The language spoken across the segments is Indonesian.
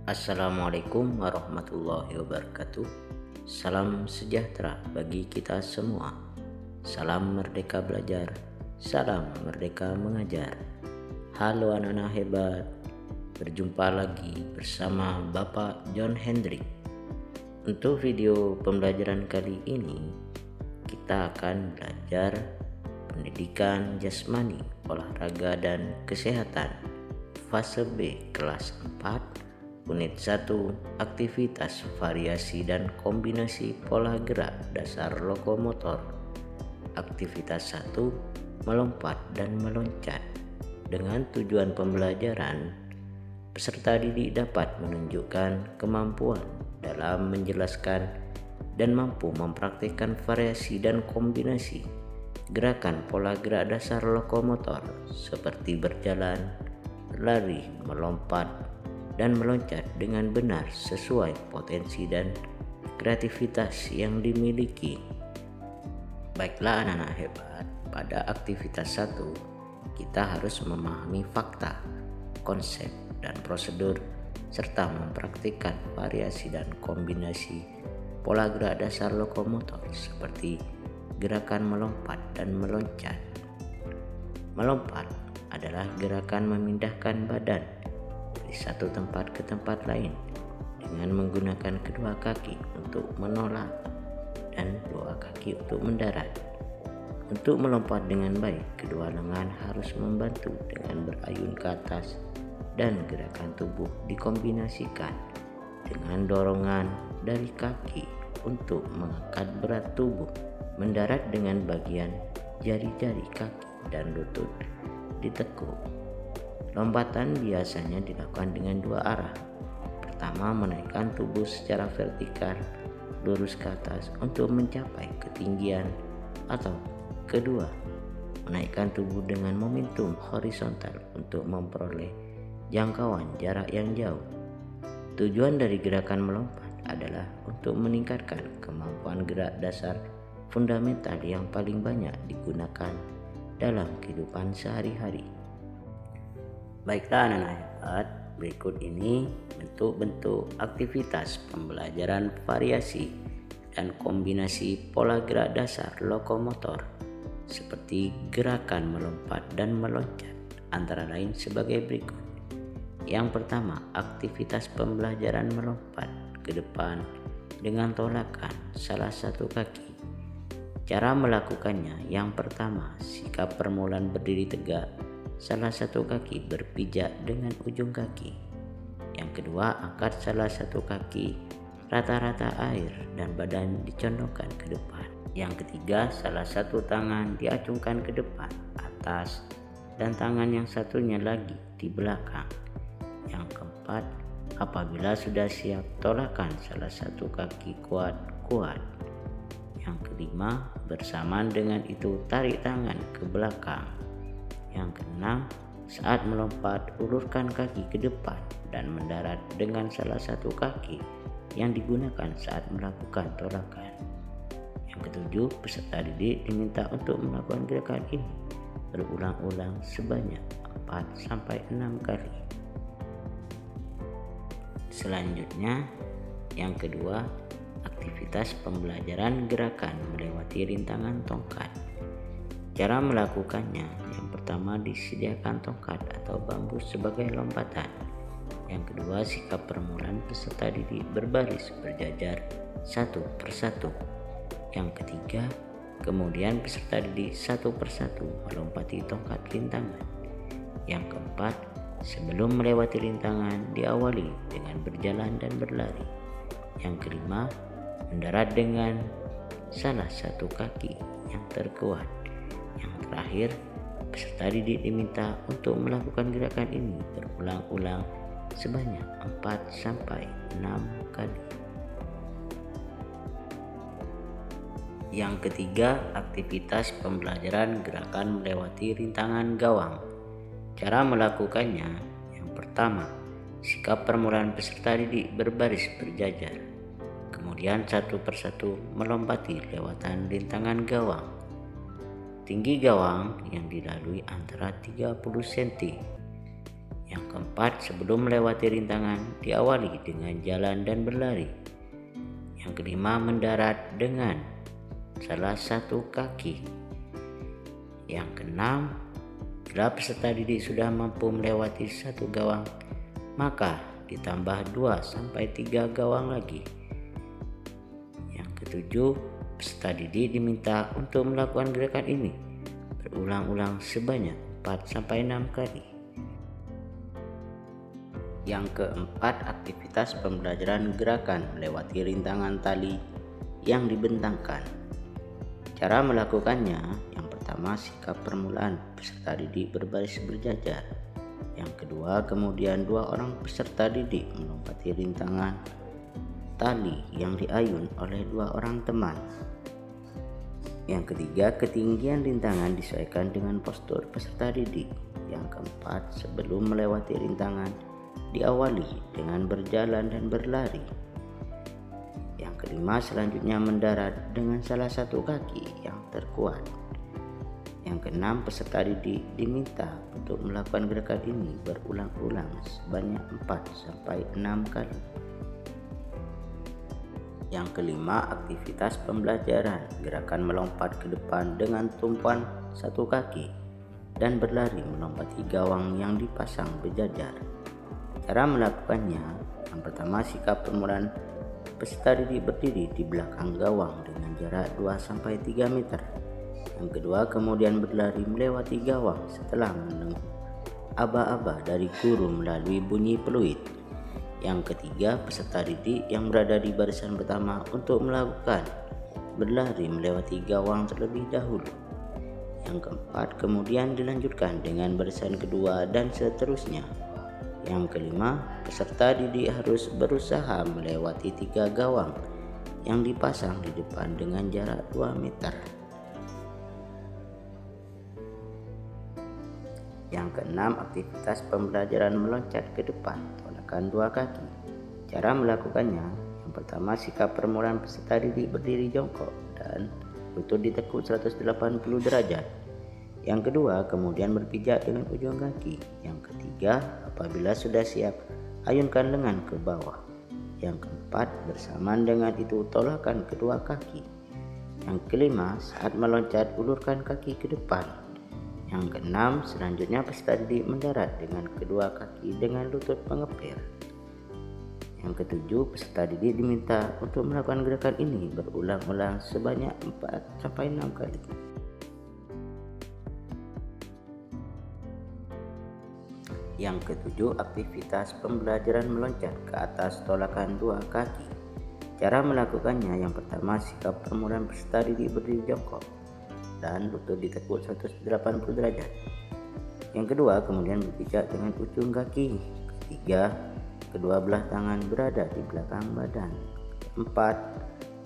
Assalamualaikum warahmatullahi wabarakatuh. Salam sejahtera bagi kita semua. Salam merdeka belajar, salam merdeka mengajar. Halo anak-anak hebat, berjumpa lagi bersama Bapak John Hendrik. Untuk video pembelajaran kali ini, kita akan belajar pendidikan jasmani, olahraga dan kesehatan fase B kelas 4, unit 1, aktivitas variasi dan kombinasi pola gerak dasar lokomotor. Aktivitas 1, melompat dan meloncat. Dengan tujuan pembelajaran, peserta didik dapat menunjukkan kemampuan dalam menjelaskan dan mampu mempraktikkan variasi dan kombinasi gerakan pola gerak dasar lokomotor seperti berjalan, berlari, melompat, dan meloncat dengan benar sesuai potensi dan kreativitas yang dimiliki. Baiklah anak-anak hebat, pada aktivitas 1 kita harus memahami fakta, konsep, dan prosedur serta mempraktikkan variasi dan kombinasi pola gerak dasar lokomotor seperti gerakan melompat dan meloncat. Melompat adalah gerakan memindahkan badan dari satu tempat ke tempat lain dengan menggunakan kedua kaki untuk menolak dan dua kaki untuk mendarat. Untuk melompat dengan baik, kedua lengan harus membantu dengan berayun ke atas dan gerakan tubuh dikombinasikan dengan dorongan dari kaki untuk mengangkat berat tubuh, mendarat dengan bagian jari-jari kaki dan lutut ditekuk. Lompatan biasanya dilakukan dengan dua arah. Pertama, menaikkan tubuh secara vertikal lurus ke atas untuk mencapai ketinggian, atau kedua, menaikkan tubuh dengan momentum horizontal untuk memperoleh jangkauan jarak yang jauh. Tujuan dari gerakan melompat adalah untuk meningkatkan kemampuan gerak dasar fundamental yang paling banyak digunakan dalam kehidupan sehari-hari. Baiklah anak-anak hebat, berikut ini bentuk-bentuk aktivitas pembelajaran variasi dan kombinasi pola gerak dasar lokomotor seperti gerakan melompat dan meloncat, antara lain sebagai berikut. Yang pertama, aktivitas pembelajaran melompat ke depan dengan tolakan salah satu kaki. Cara melakukannya, yang pertama, sikap permulaan berdiri tegak, salah satu kaki berpijak dengan ujung kaki. Yang kedua, angkat salah satu kaki rata-rata air dan badan dicondongkan ke depan. Yang ketiga, salah satu tangan diacungkan ke depan, atas, dan tangan yang satunya lagi di belakang. Yang keempat, apabila sudah siap, tolakan salah satu kaki kuat-kuat. Yang kelima, bersamaan dengan itu tarik tangan ke belakang. Yang keenam, saat melompat, ulurkan kaki ke depan dan mendarat dengan salah satu kaki yang digunakan saat melakukan tolakan. Yang ketujuh, peserta didik diminta untuk melakukan gerakan ini berulang-ulang sebanyak 4-6 kali. Selanjutnya, yang kedua, aktivitas pembelajaran gerakan melewati rintangan tongkat. Cara melakukannya, yang pertama, disediakan tongkat atau bambu sebagai lompatan. Yang kedua, sikap permulaan peserta didik berbaris berjajar satu persatu. Yang ketiga, kemudian peserta didik satu persatu melompati tongkat rintangan. Yang keempat, sebelum melewati rintangan diawali dengan berjalan dan berlari. Yang kelima, mendarat dengan salah satu kaki yang terkuat. Yang terakhir, peserta didik diminta untuk melakukan gerakan ini berulang-ulang sebanyak 4-6 kali. Yang ketiga, aktivitas pembelajaran gerakan melewati rintangan gawang. Cara melakukannya, yang pertama, sikap permulaan peserta didik berbaris berjajar. Kemudian satu persatu melompati lewatan rintangan gawang. Tinggi gawang yang dilalui antara 30 cm. Yang keempat, sebelum melewati rintangan diawali dengan jalan dan berlari. Yang kelima, mendarat dengan salah satu kaki. Yang keenam, bila peserta didik sudah mampu melewati satu gawang, maka ditambah 2-3 gawang lagi. Yang ketujuh, peserta didik diminta untuk melakukan gerakan ini berulang-ulang sebanyak 4-6 kali. Yang keempat, aktivitas pembelajaran gerakan melewati rintangan tali yang dibentangkan. Cara melakukannya, yang pertama, sikap permulaan peserta didik berbaris berjajar. Yang kedua, kemudian 2 orang peserta didik melompati rintangan tali yang diayun oleh 2 orang teman. Yang ketiga, ketinggian rintangan disesuaikan dengan postur peserta didik. Yang keempat, sebelum melewati rintangan diawali dengan berjalan dan berlari. Yang kelima, selanjutnya mendarat dengan salah satu kaki yang terkuat. Yang keenam, peserta didik diminta untuk melakukan gerakan ini berulang-ulang sebanyak 4-6 kali. Yang kelima, aktivitas pembelajaran gerakan melompat ke depan dengan tumpuan satu kaki dan berlari melompati gawang yang dipasang berjajar. Cara melakukannya, yang pertama, sikap permulaan peserta didik berdiri di belakang gawang dengan jarak 2-3 meter. Yang kedua, kemudian berlari melewati gawang setelah mendengar aba-aba dari guru melalui bunyi peluit. Yang ketiga, peserta didik yang berada di barisan pertama untuk melakukan berlari melewati gawang terlebih dahulu. Yang keempat, kemudian dilanjutkan dengan barisan kedua dan seterusnya. Yang kelima, peserta didik harus berusaha melewati 3 gawang yang dipasang di depan dengan jarak 2 meter. Yang keenam, aktivitas pembelajaran meloncat ke depan menggunakan 2 kaki. Cara melakukannya, yang pertama, sikap permulaan peserta didik berdiri jongkok dan lutut ditekuk 180 derajat. Yang kedua, kemudian berpijak dengan ujung kaki. Yang ketiga, apabila sudah siap, ayunkan lengan ke bawah. Yang keempat, bersamaan dengan itu tolakkan kedua kaki. Yang kelima, saat meloncat ulurkan kaki ke depan. Yang keenam, selanjutnya peserta didik mendarat dengan kedua kaki dengan lutut mengepir. Yang ketujuh, peserta didik diminta untuk melakukan gerakan ini berulang-ulang sebanyak 4-6 kali. Yang ketujuh, aktivitas pembelajaran meloncat ke atas tolakan 2 kaki. Cara melakukannya, yang pertama, sikap permulaan peserta didik berdiri jongkok dan lutut ditekuk 180 derajat. Yang kedua, kemudian berpijak dengan ujung kaki. Ketiga, kedua belah tangan berada di belakang badan. Keempat,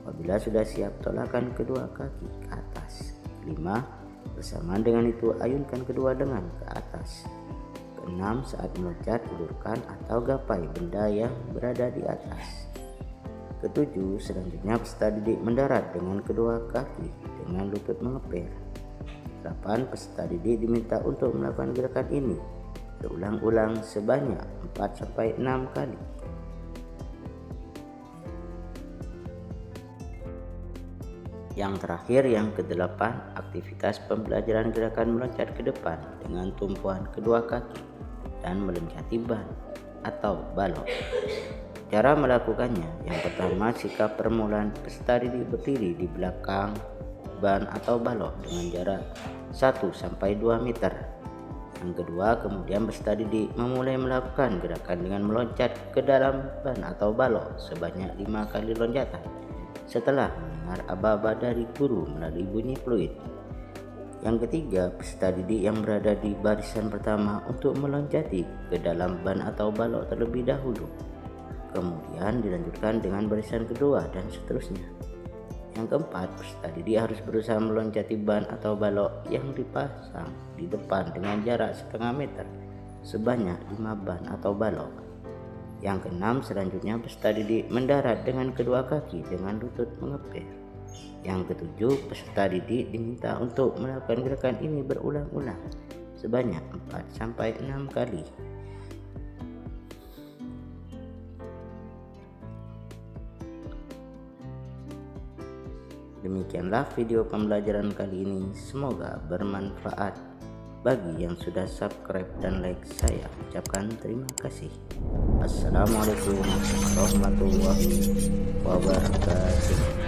apabila sudah siap, tolakkan kedua kaki ke atas. Kelima, bersamaan dengan itu ayunkan kedua lengan ke atas. Keenam, saat meloncat ulurkan atau gapai benda yang berada di atas. Ketujuh, selanjutnya peserta didik mendarat dengan kedua kaki dengan lutut mengepir. 8, peserta didik diminta untuk melakukan gerakan ini berulang-ulang sebanyak 4-6 kali. Yang terakhir, yang ke-8, aktivitas pembelajaran gerakan meloncat ke depan dengan tumpuan kedua kaki dan meloncati ban atau balok. Cara melakukannya, yang pertama, sikap permulaan peserta didik berdiri di belakang ban atau balok dengan jarak 1-2 meter. Yang kedua, kemudian peserta didik memulai melakukan gerakan dengan meloncat ke dalam ban atau balok sebanyak 5 kali loncatan setelah mendengar aba-aba dari guru melalui bunyi fluid. Yang ketiga, peserta didik yang berada di barisan pertama untuk meloncati ke dalam ban atau balok terlebih dahulu. Kemudian dilanjutkan dengan barisan kedua dan seterusnya. Yang keempat, peserta didik harus berusaha meloncati ban atau balok yang dipasang di depan dengan jarak 0,5 meter sebanyak 5 ban atau balok. Yang keenam, selanjutnya peserta didik mendarat dengan kedua kaki dengan lutut mengepir. Yang ketujuh, peserta didik diminta untuk melakukan gerakan ini berulang-ulang sebanyak 4-6 kali. Demikianlah video pembelajaran kali ini, semoga bermanfaat. Bagi yang sudah subscribe dan like, saya ucapkan terima kasih. Assalamualaikum warahmatullahi wabarakatuh.